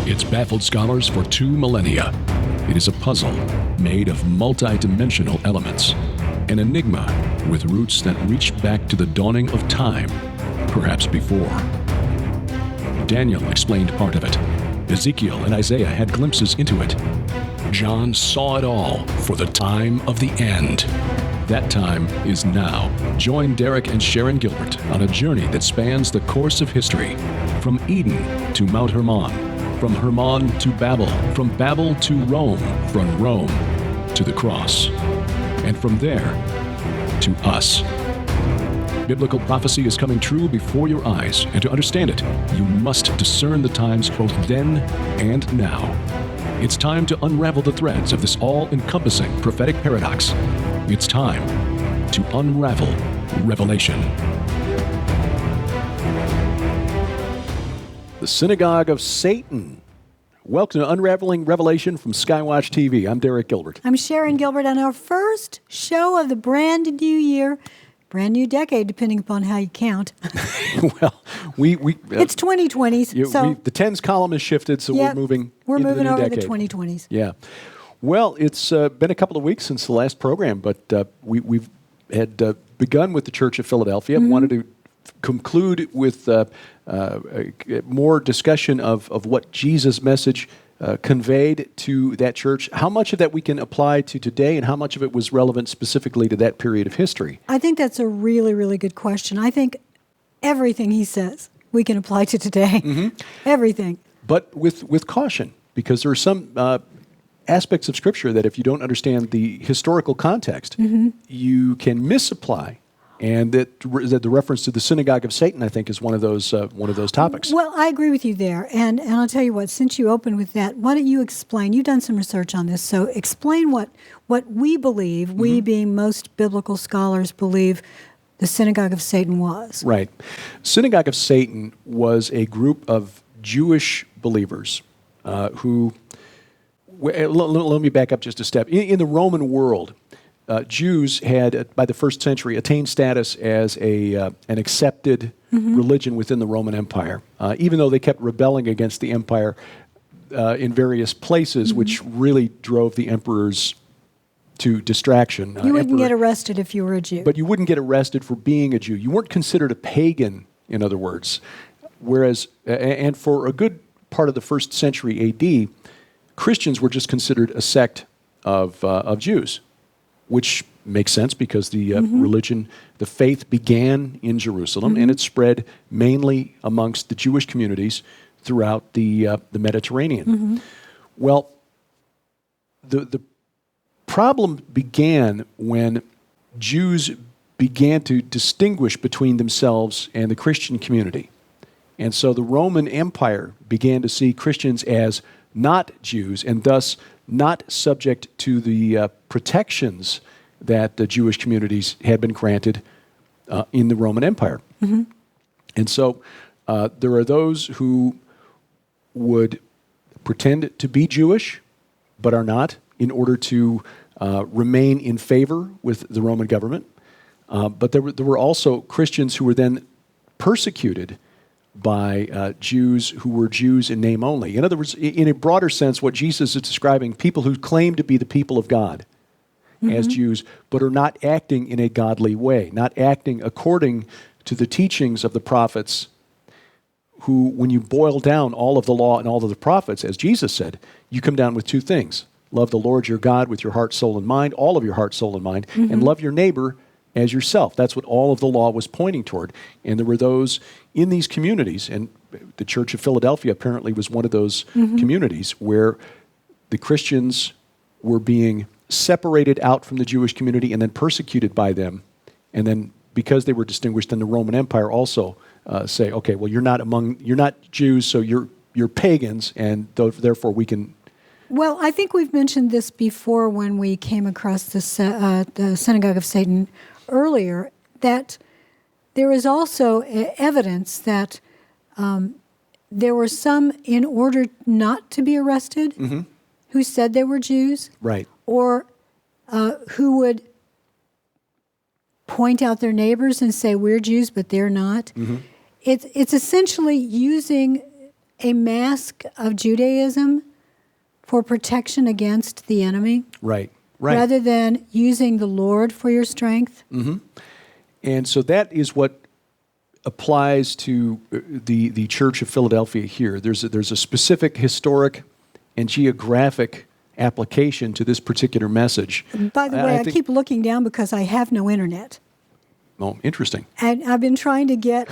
It's baffled scholars for 2 millennia. It is a puzzle made of multi-dimensional elements, an enigma with roots that reach back to the dawning of time, perhaps before. Daniel explained part of it. Ezekiel and Isaiah had glimpses into it. John saw it all for the time of the end. That time is now. Join Derek and Sharon Gilbert on a journey that spans the course of history, from Eden to Mount Hermon, from Hermon to Babel, from Babel to Rome, from Rome to the cross, and from there to us. Biblical prophecy is coming true before your eyes, and to understand it, you must discern the times both then and now. It's time to unravel the threads of this all-encompassing prophetic paradox. It's time to unravel Revelation. The Synagogue of Satan. Welcome to Unraveling Revelation from Skywatch TV. I'm Derek Gilbert. I'm Sharon Gilbert on our first show of the brand new year, brand new decade, depending upon how you count. Well, it's 2020s. The tens column has shifted, so we're moving. We're into moving the new over decade. the 2020s. Yeah. Well, it's been a couple of weeks since the last program, but we've had begun with the Church of Philadelphia. Wanted to conclude with more discussion of what Jesus' message conveyed to that church. How much of that we can apply to today, and how much of it was relevant specifically to that period of history? I think that's a really, really good question. I think everything he says we can apply to today. Everything. But with caution, because there are some aspects of Scripture that if you don't understand the historical context, you can misapply. And that the reference to the Synagogue of Satan, I think, is one of those topics. Well, I agree with you there. And I'll tell you what, since you opened with that, why don't you explain? You've done some research on this, so explain what we believe, we being most biblical scholars believe the Synagogue of Satan was. Right. Synagogue of Satan was a group of Jewish believers who, let me back up just a step. In the Roman world, Jews had, by the first century, attained status as an accepted religion within the Roman Empire, even though they kept rebelling against the empire in various places, which really drove the emperors to distraction. You wouldn't get arrested if you were a Jew. But you wouldn't get arrested for being a Jew. You weren't considered a pagan, in other words. Whereas, and for a good part of the first century A.D., Christians were just considered a sect of Jews, which makes sense because the religion, the faith began in Jerusalem, and it spread mainly amongst the Jewish communities throughout the Mediterranean. Well, the problem began when Jews began to distinguish between themselves and the Christian community. And so the Roman Empire began to see Christians as not Jews, and thus not subject to the protections that the Jewish communities had been granted in the Roman Empire. And so there are those who would pretend to be Jewish, but are not, in order to remain in favor with the Roman government. But there were also Christians who were then persecuted by Jews who were Jews in name only. In other words, in a broader sense, what Jesus is describing, people who claim to be the people of God as Jews, but are not acting in a godly way, not acting according to the teachings of the prophets, who, when you boil down all of the law and all of the prophets, as Jesus said, you come down with two things. Love the Lord your God with your heart, soul, and mind, all of your heart, soul, and mind, and love your neighbor as yourself. That's what all of the law was pointing toward. And there were those in these communities, and the Church of Philadelphia apparently was one of those communities, where the Christians were being separated out from the Jewish community and then persecuted by them. And then because they were distinguished in the Roman Empire also say, okay, well, you're not Jews, so you're pagans, and therefore we can... Well, I think we've mentioned this before when we came across the Synagogue of Satan earlier, that there is also evidence that there were some, in order not to be arrested, who said they were Jews, right, or who would point out their neighbors and say, we're Jews, but they're not. It's essentially using a mask of Judaism for protection against the enemy. Right. Right. Rather than using the Lord for your strength. Mm-hmm. And so that is what applies to the Church of Philadelphia here. There's a specific historic and geographic application to this particular message. By the way, I keep looking down because I have no internet. Oh, interesting. And I've been trying to get,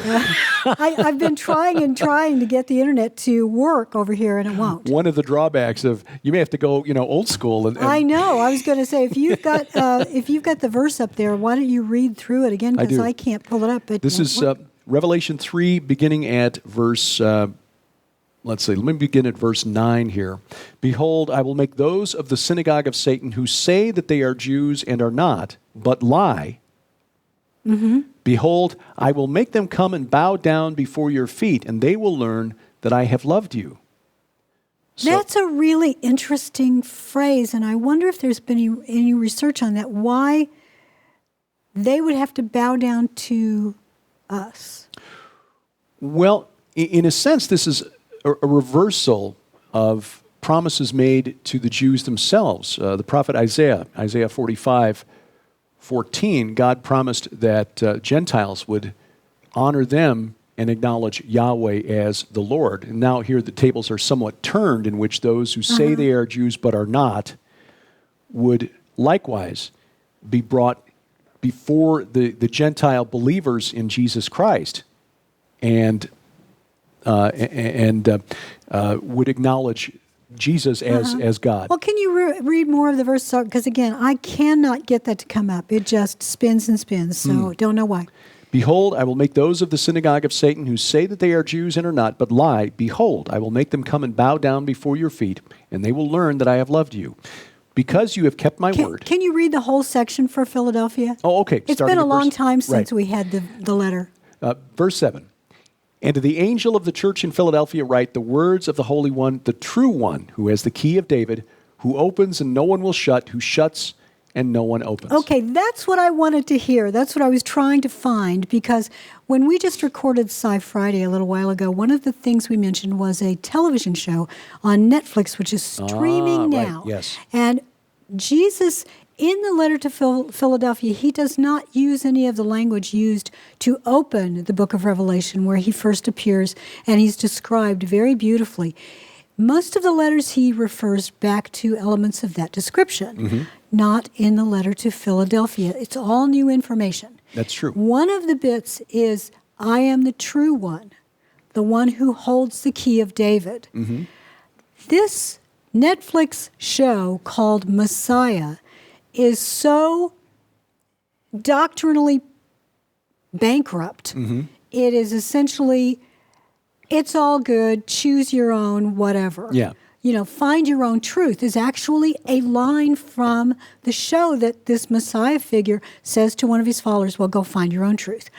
I've been trying to get the internet to work over here, and it won't. One of the drawbacks of, you may have to go, old school. And I know. I was going to say, if you've got the verse up there, why don't you read through it again? Because I can't pull it up. This is Revelation 3, beginning at verse, let me begin at verse 9 here. Behold, I will make those of the synagogue of Satan who say that they are Jews and are not, but lie. Mm-hmm. Behold, I will make them come and bow down before your feet, and they will learn that I have loved you. That's a really interesting phrase, and I wonder if there's been any research on that, why they would have to bow down to us. Well, in a sense, this is a reversal of promises made to the Jews themselves. The prophet Isaiah 45:14, God promised that Gentiles would honor them and acknowledge Yahweh as the Lord. And now here the tables are somewhat turned, in which those who say they are Jews but are not would likewise be brought before the Gentile believers in Jesus Christ and would acknowledge Jesus as God. Well, can you read more of the verse? Because again, I cannot get that to come up. It just spins and spins, so don't know why. Behold, I will make those of the synagogue of Satan who say that they are Jews and are not, but lie. Behold, I will make them come and bow down before your feet, and they will learn that I have loved you. Because you have kept my word. Can you read the whole section for Philadelphia? Oh, okay. It's been a long time since we had the letter. Verse 7. And to the angel of the church in Philadelphia write the words of the Holy One, the true one, who has the key of David, who opens and no one will shut, who shuts and no one opens. Okay, that's what I wanted to hear. That's what I was trying to find, because when we just recorded Sci Friday a little while ago, one of the things we mentioned was a television show on Netflix, which is streaming now. Right. Yes. And Jesus, in the letter to Philadelphia, he does not use any of the language used to open the book of Revelation, where he first appears, and he's described very beautifully. Most of the letters he refers back to elements of that description, not in the letter to Philadelphia. It's all new information. That's true. One of the bits is, I am the true one, the one who holds the key of David. This Netflix show called Messiah is so doctrinally bankrupt. It is essentially, it's all good, choose your own, whatever. Yeah. Find your own truth is actually a line from the show that this Messiah figure says to one of his followers, well, go find your own truth.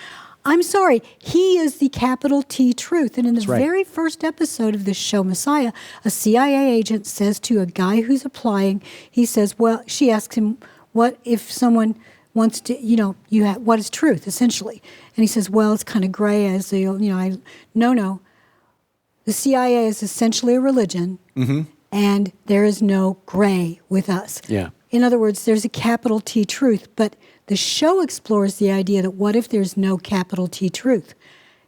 I'm sorry, he is the capital T truth. And in the very first episode of this show, Messiah, a CIA agent says to a guy who's applying, he says, well, she asks him, what if someone wants to, what is truth, essentially? And he says, well, it's kind of gray as the, no. The CIA is essentially a religion, and there is no gray with us. Yeah. In other words, there's a capital T truth, but the show explores the idea that what if there's no capital T truth?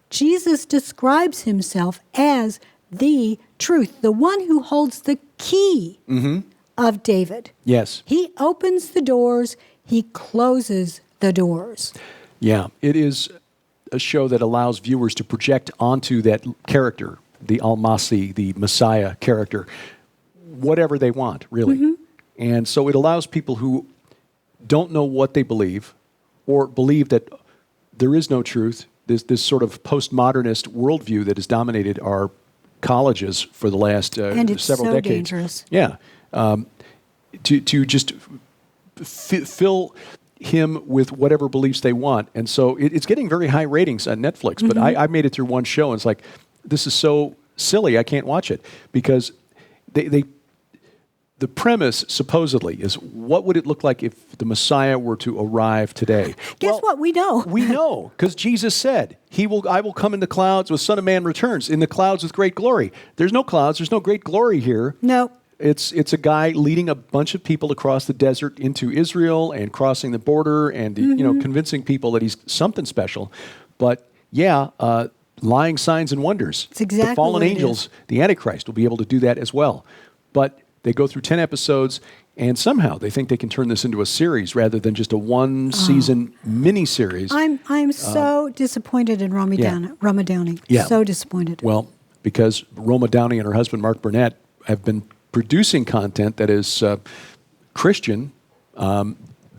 Jesus describes himself as the truth, the one who holds the key of David. Yes. He opens the doors, he closes the doors. Yeah, it is a show that allows viewers to project onto that character, the Al-Masi, the Messiah character, whatever they want, really. And so it allows people who don't know what they believe, or believe that there is no truth, this sort of postmodernist worldview that has dominated our colleges for the last and it's several so decades. Dangerous. Yeah. To just fill him with whatever beliefs they want. And so it's getting very high ratings on Netflix, but I made it through one show, and it's like, this is so silly, I can't watch it, because they the premise, supposedly, is what would it look like if the Messiah were to arrive today? Guess what? We know. We know, because Jesus said, I will come in the clouds when Son of Man returns, in the clouds with great glory. There's no clouds. There's no great glory here. No. It's a guy leading a bunch of people across the desert into Israel and crossing the border and convincing people that he's something special. But lying signs and wonders. It's exactly the fallen what it angels, is. the Antichrist, will be able to do that as well. But they go through 10 episodes, and somehow they think they can turn this into a series rather than just a one-season mini-series. I'm so disappointed in Roma Downey. Yeah. So disappointed. Well, because Roma Downey and her husband, Mark Burnett, have been producing content that is Christian.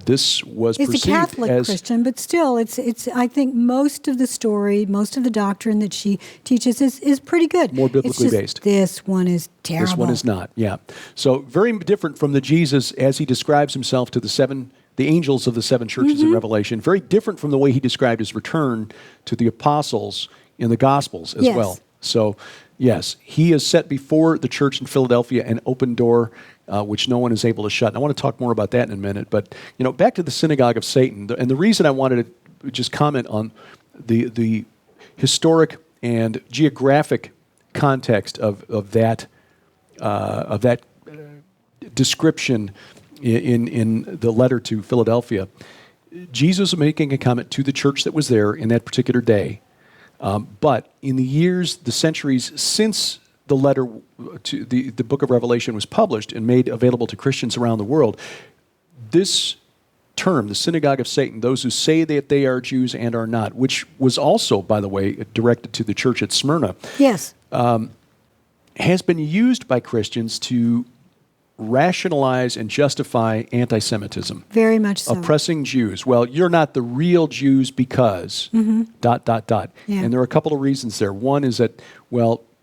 This was It's perceived a Catholic as Christian, but still, it's. I think most of the story, most of the doctrine that she teaches is pretty good. More biblically It's just, based. This one is terrible. This one is not, yeah. So very different from the Jesus as he describes himself to the angels of the seven churches in Revelation. Very different from the way he described his return to the apostles in the Gospels as well. So, yes, he has set before the church in Philadelphia an open door which no one is able to shut. And I want to talk more about that in a minute. But, back to the synagogue of Satan. And the reason I wanted to just comment on the historic and geographic context of that description in the letter to Philadelphia, Jesus was making a comment to the church that was there in that particular day. But in the centuries since the letter to the book of Revelation was published and made available to Christians around the world, this term, the synagogue of Satan, those who say that they are Jews and are not, which was also, by the way, directed to the church at Smyrna, Yes. has been used by Christians to rationalize and justify anti-Semitism. Very much so. Oppressing Jews. Well, you're not the real Jews because ... Yeah. And there are a couple of reasons there. One is that,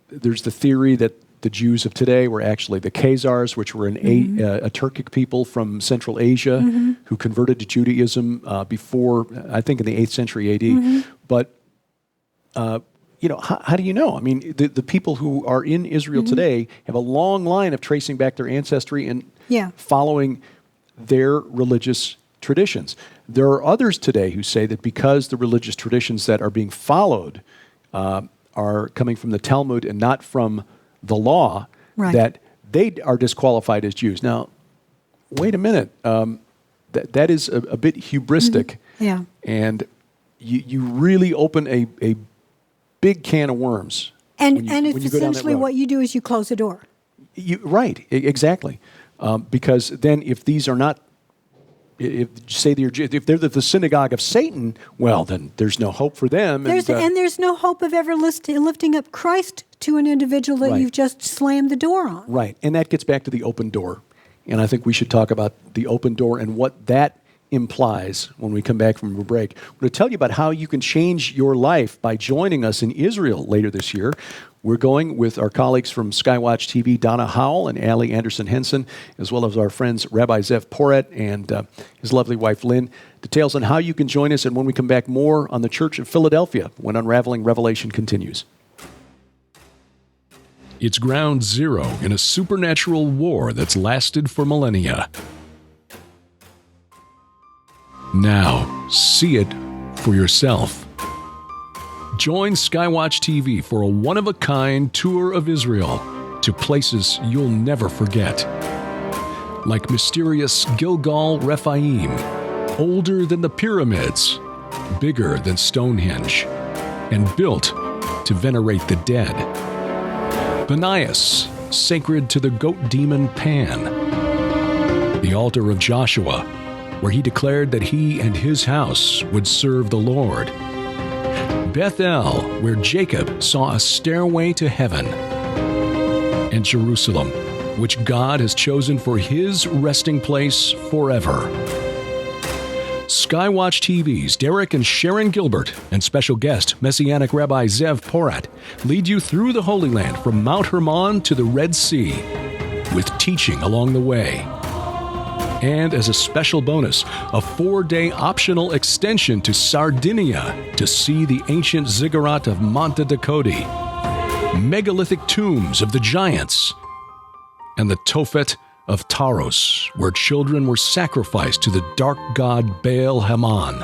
there's the theory that the Jews of today were actually the Khazars, which were a Turkic people from Central Asia who converted to Judaism before, I think, in the 8th century AD. But, how do you know? I mean, the people who are in Israel today have a long line of tracing back their ancestry and following their religious traditions. There are others today who say that because the religious traditions that are being followed are coming from the Talmud and not from the law, that they are disqualified as Jews. Now, wait a minute. That is a bit hubristic. Yeah. And you really open a big can of worms. And it's essentially what you do is you close the door. Right, exactly. Because then if these are not, if they're the synagogue of Satan, well, then there's no hope for them. And there's no hope of ever lifting up Christ to an individual that you've just slammed the door on. Right, and that gets back to the open door. And I think we should talk about the open door and what that implies when we come back from a break. We're going to tell you about how you can change your life by joining us in Israel later this year. We're going with our colleagues from Skywatch TV, Donna Howell and Allie Anderson-Henson, as well as our friends Rabbi Zev Porat and his lovely wife Lynn. Details on how you can join us, and when we come back, more on the Church of Philadelphia when Unraveling Revelation continues. It's ground zero in a supernatural war that's lasted for millennia. Now, see it for yourself. Join Skywatch TV for a one-of-a-kind tour of Israel to places you'll never forget. Like mysterious Gilgal Rephaim, older than the pyramids, bigger than Stonehenge, and built to venerate the dead. Banias, sacred to the goat demon Pan. The altar of Joshua, where he declared that he and his house would serve the Lord. Bethel, where Jacob saw a stairway to heaven. And Jerusalem, which God has chosen for his resting place forever. Skywatch TV's Derek and Sharon Gilbert and special guest Messianic Rabbi Zev Porat lead you through the Holy Land from Mount Hermon to the Red Sea, with teaching along the way. And as a special bonus, a 4-day optional extension to Sardinia to see the ancient ziggurat of Monte Dakoti, megalithic tombs of the giants, and the Tophet of Taros, where children were sacrificed to the dark god Baal Haman.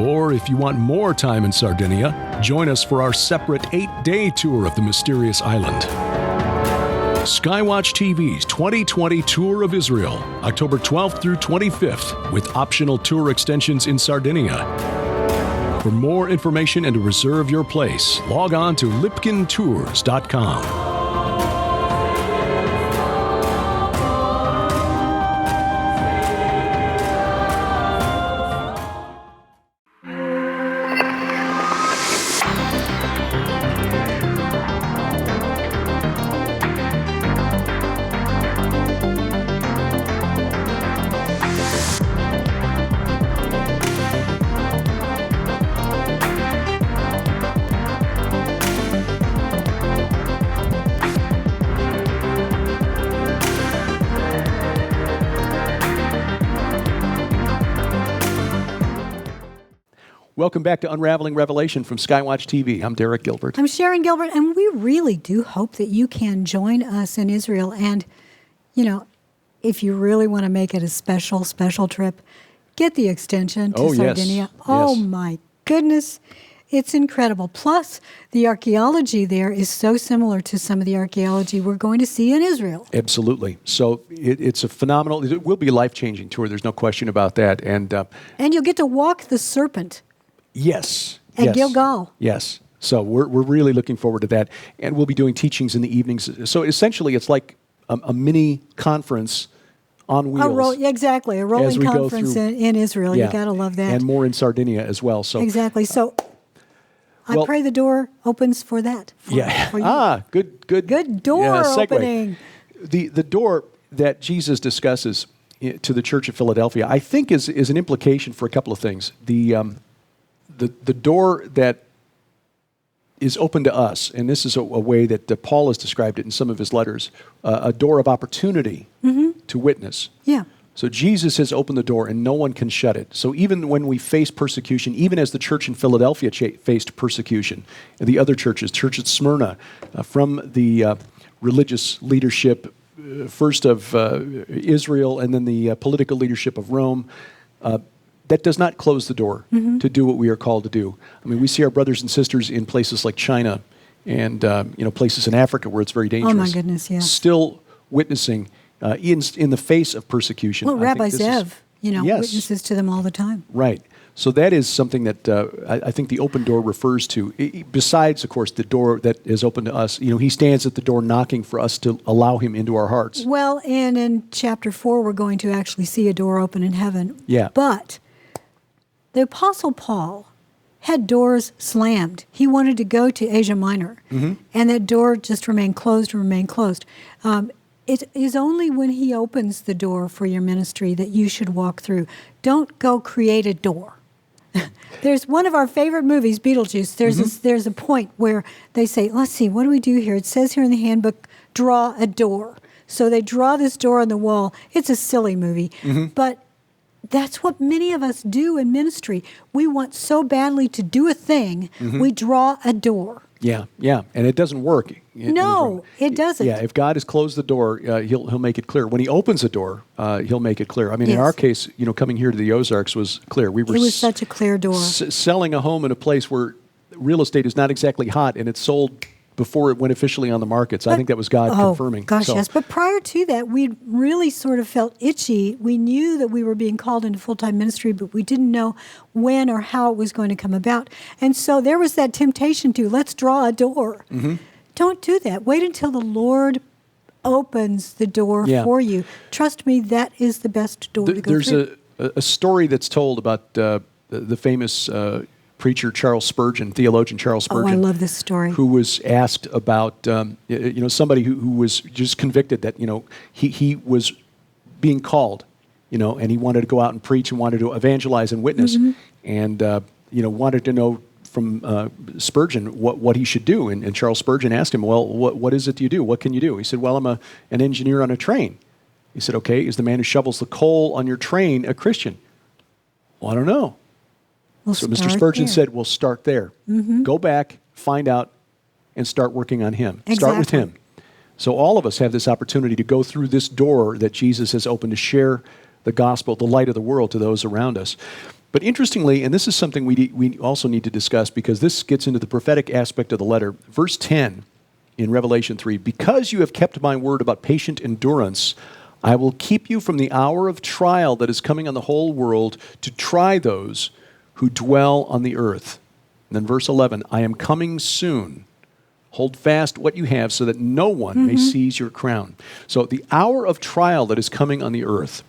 Or if you want more time in Sardinia, join us for our separate 8-day tour of the mysterious island. Skywatch TV's 2020 Tour of Israel, October 12th through 25th, with optional tour extensions in Sardinia. For more information and to reserve your place, log on to lipkintours.com. Welcome back to Unraveling Revelation from Skywatch TV. I'm Derek Gilbert. I'm Sharon Gilbert, and we really do hope that you can join us in Israel. And, if you really want to make it a special, special trip, get the extension to Sardinia. Yes. Oh, Yes. my goodness. It's incredible. Plus, the archaeology there is so similar to some of the archaeology we're going to see in Israel. Absolutely. So it's a phenomenal, it will be a life-changing tour. There's no question about that. And And you'll get to walk the serpent. yes. At yes, Gilgal. Yes. So we're really looking forward to that. And we'll be doing teachings in the evenings. So essentially, it's like a mini conference on wheels. Exactly. A as rolling we go conference through- in Israel. Yeah. You got to love that. And more in Sardinia as well. So Exactly. So I well- pray the door opens for that. For you. Good. Good door segue. opening. The door that Jesus discusses to the church of Philadelphia, I think, is an implication for a couple of things. The door that is open to us, and this is a way that Paul has described it in some of his letters, a door of opportunity to witness. Yeah. So Jesus has opened the door and no one can shut it. So even when we face persecution, even as the church in Philadelphia faced persecution, and the other churches, church at Smyrna, from the religious leadership, first of Israel and then the political leadership of Rome, that does not close the door to do what we are called to do. I mean, we see our brothers and sisters in places like China and places in Africa where it's very dangerous. Oh, my goodness, yeah. Still witnessing in the face of persecution. Well, I Rabbi think this is- Zev, Yes. witnesses to them all the time. Right. So that is something that I think the open door refers to. Besides, of course, the door that is open to us. He stands at the door knocking for us to allow him into our hearts. Well, and in chapter 4, we're going to actually see a door open in heaven. Yeah. But the Apostle Paul had doors slammed. He wanted to go to Asia Minor, and that door just remained closed and remained closed. It is only when he opens the door for your ministry that you should walk through. Don't go create a door. There's one of our favorite movies, Beetlejuice. There's a point where they say, let's see, what do we do here? It says here in the handbook, draw a door. So they draw this door on the wall. It's a silly movie, but that's what many of us do in ministry. We want so badly to do a thing, we draw a door. Yeah, and it doesn't work. No, it doesn't. Yeah, if God has closed the door, he'll make it clear. When he opens the door, he'll make it clear. I mean, in Yes. our case, coming here to the Ozarks was clear. We were It was such a clear door. selling a home in a place where real estate is not exactly hot, and it sold before it went officially on the market. So I think that was God confirming. Gosh, So- yes. But prior to that, we really sort of felt itchy. We knew that we were being called into full-time ministry, but we didn't know when or how it was going to come about. And so there was that temptation to, let's draw a door. Don't do that. Wait until the Lord opens the door Yeah. for you. Trust me, that is the best door to go There's through. a story that's told about the famous preacher Charles Spurgeon, theologian Charles Spurgeon. I love this story. Who was asked about, somebody who was just convicted that, he was being called, and he wanted to go out and preach and wanted to evangelize and witness, and, wanted to know from Spurgeon what he should do. And Charles Spurgeon asked him, well, what is it you do? What can you do? He said, well, I'm an engineer on a train. He said, okay, is the man who shovels the coal on your train a Christian? Well, I don't know. So Mr. Spurgeon said, well, start there. Go back, find out, and start working on him. Start with Exactly. him. So all of us have this opportunity to go through this door that Jesus has opened to share the gospel, the light of the world, to those around us. But interestingly, and this is something we also need to discuss because this gets into the prophetic aspect of the letter, verse 10 in Revelation 3, because you have kept my word about patient endurance, I will keep you from the hour of trial that is coming on the whole world to try those who dwell on the earth. And then verse 11, I am coming soon. Hold fast what you have so that no one may seize your crown. So the hour of trial that is coming on the earth,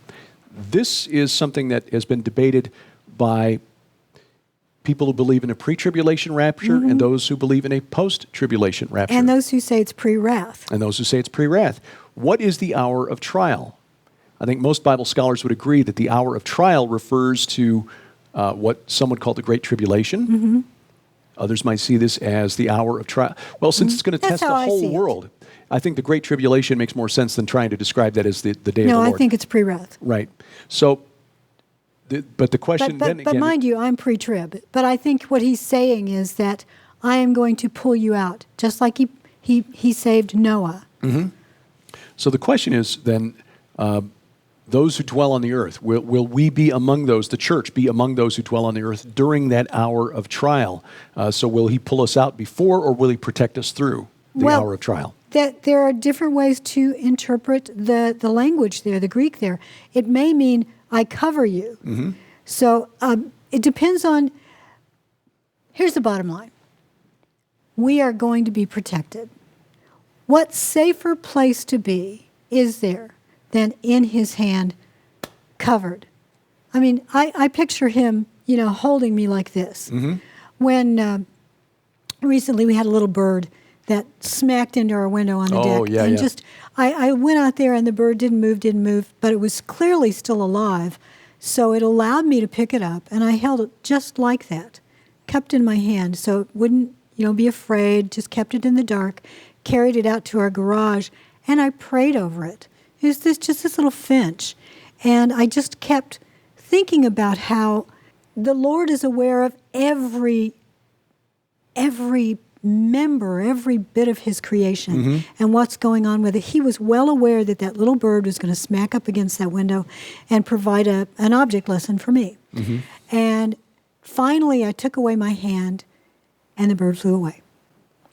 this is something that has been debated by people who believe in a pre-tribulation rapture and those who believe in a post-tribulation rapture. And those who say it's pre-wrath. And those who say it's pre-wrath. What is the hour of trial? I think most Bible scholars would agree that the hour of trial refers to what some would call the Great Tribulation. Others might see this as the hour of trial. Well, since it's going to test the whole world, I think the Great Tribulation makes more sense than trying to describe that as the day of the Lord. No, I think it's pre-wrath. Right. So, but the question then again... But mind you, I'm pre-trib. But I think what he's saying is that I am going to pull you out, just like he saved Noah. So the question is then, those who dwell on the earth, will we be among those, the church be among those who dwell on the earth during that hour of trial? So will he pull us out before, or will he protect us through the hour of trial? There are different ways to interpret the language there, the Greek there. It may mean I cover you. So it depends on, here's the bottom line. We are going to be protected. What safer place to be is there than in his hand, covered? I mean, I picture him, holding me like this. When recently we had a little bird that smacked into our window on the deck. I went out there and the bird didn't move, but it was clearly still alive. So it allowed me to pick it up, and I held it just like that, kept in my hand so it wouldn't, be afraid, just kept it in the dark, carried it out to our garage, and I prayed over it. It was just this little finch. And I just kept thinking about how the Lord is aware of every member, every bit of his creation and what's going on with it. He was well aware that little bird was going to smack up against that window and provide an object lesson for me. And finally, I took away my hand and the bird flew away.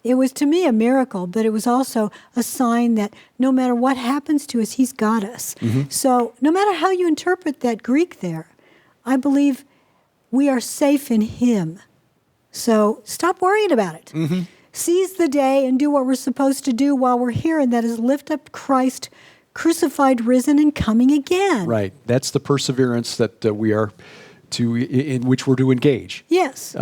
It was to me a miracle, but it was also a sign that no matter what happens to us, he's got us. So no matter how you interpret that Greek there, I believe we are safe in him. So stop worrying about it. Seize the day and do what we're supposed to do while we're here, and that is lift up Christ, crucified, risen, and coming again. Right. That's the perseverance that we are in which we're to engage. Yes.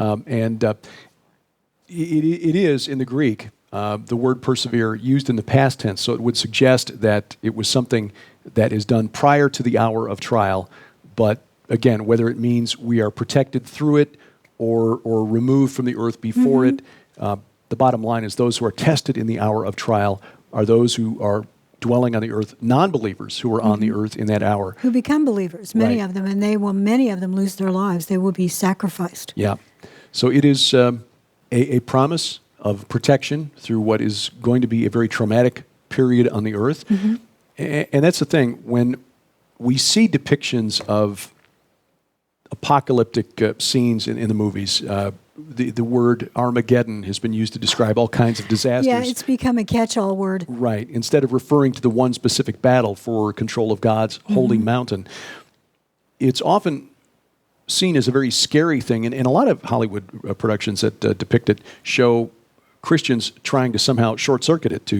It is, in the Greek, the word persevere used in the past tense, so it would suggest that it was something that is done prior to the hour of trial. But again, whether it means we are protected through it or removed from the earth before it, the bottom line is those who are tested in the hour of trial are those who are dwelling on the earth, non-believers who are on the earth in that hour. Who become believers, many of them, and many of them lose their lives. They will be sacrificed. Yeah. So it is a promise of protection through what is going to be a very traumatic period on the earth. And that's the thing. When we see depictions of apocalyptic scenes in the movies, the word Armageddon has been used to describe all kinds of disasters. Yeah, it's become a catch-all word. Right. Instead of referring to the one specific battle for control of God's holy mountain, it's often seen as a very scary thing. And a lot of Hollywood productions that depict it show Christians trying to somehow short-circuit it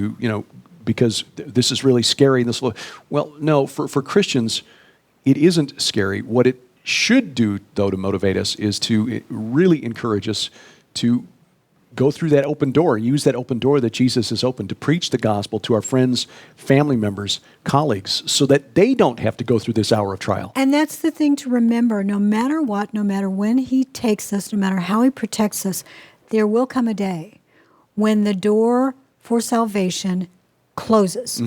because this is really scary. Well, no, for Christians, it isn't scary. What it should do, though, to motivate us is to really encourage us to go through that open door, use that open door that Jesus has opened to preach the gospel to our friends, family members, colleagues, so that they don't have to go through this hour of trial. And that's the thing to remember. No matter what, no matter when he takes us, no matter how he protects us, there will come a day when the door for salvation closes.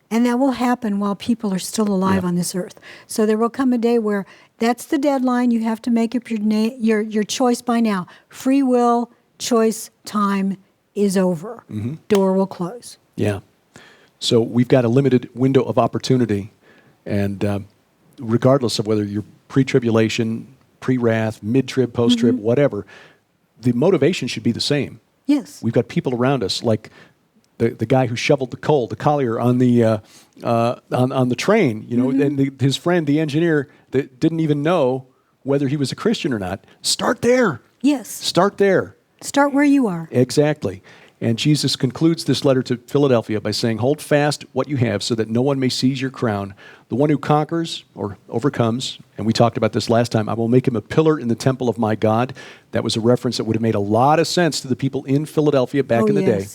And that will happen while people are still alive on this earth. So there will come a day where that's the deadline. You have to make up your choice by now. Free will, choice, time is over. Door will close. Yeah. So we've got a limited window of opportunity, and regardless of whether you're pre-tribulation, pre-wrath, mid-trib, post-trib, whatever, the motivation should be the same. Yes. We've got people around us, like the guy who shoveled the coal, the collier on the on the train, you know, and his friend, the engineer, that didn't even know whether he was a Christian or not. Start there. Yes. Start there. Start where you are. Exactly. And Jesus concludes this letter to Philadelphia by saying, hold fast what you have so that no one may seize your crown. The one who conquers or overcomes, and we talked about this last time, I will make him a pillar in the temple of my God. That was a reference that would have made a lot of sense to the people in Philadelphia back in the day.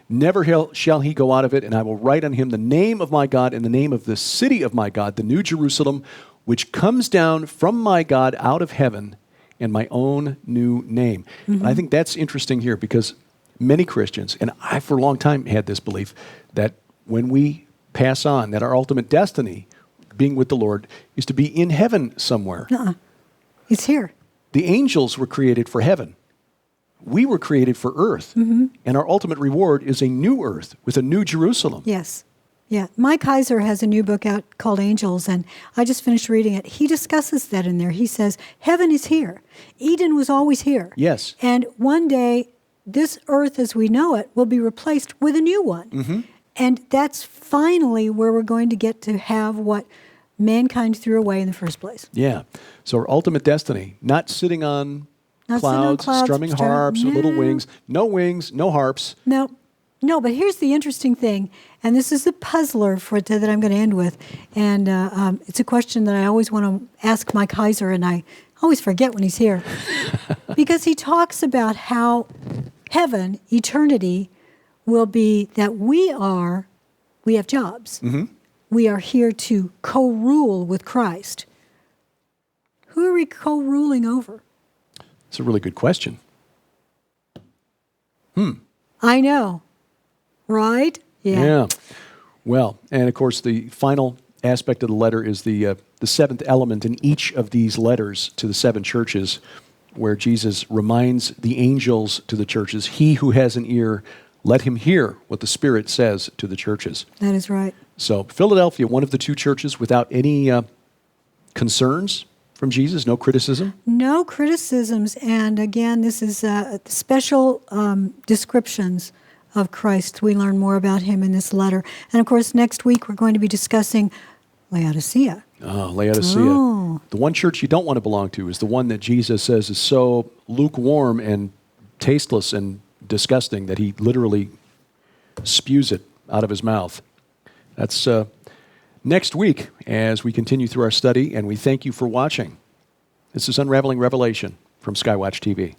Never shall he go out of it, and I will write on him the name of my God and the name of the city of my God, the New Jerusalem, which comes down from my God out of heaven, and my own new name. And I think that's interesting here because many Christians, and I for a long time had this belief, that when we pass on, that our ultimate destiny, being with the Lord, is to be in heaven somewhere. It's here. The angels were created for heaven. We were created for earth. And our ultimate reward is a new earth with a new Jerusalem. Yes. Yeah. Mike Heiser has a new book out called Angels, and I just finished reading it. He discusses that in there. He says, heaven is here. Eden was always here. Yes. And one day, this earth as we know it will be replaced with a new one. And that's finally where we're going to get to have what mankind threw away in the first place. Yeah. So our ultimate destiny, not sitting on clouds, strumming harps with little wings. No wings, no harps. No, but here's the interesting thing, and this is the puzzler that I'm going to end with. And it's a question that I always want to ask Mike Heiser, and I always forget when he's here. Because he talks about how heaven, eternity, will be that we have jobs. We are here to co-rule with Christ. Who are we co-ruling over? It's a really good question. I know. Right? Yeah. Well, and of course, the final aspect of the letter is the seventh element in each of these letters to the seven churches, where Jesus reminds the angels to the churches, he who has an ear, let him hear what the Spirit says to the churches. That is right. So Philadelphia, one of the two churches without any concerns from Jesus, no criticism? No criticisms. And again, this is special descriptions of Christ. We learn more about him in this letter. And of course, next week we're going to be discussing Laodicea. Oh, Laodicea. Oh. The one church you don't want to belong to is the one that Jesus says is so lukewarm and tasteless and disgusting that he literally spews it out of his mouth. That's next week as we continue through our study, and we thank you for watching. This is Unraveling Revelation from Skywatch TV.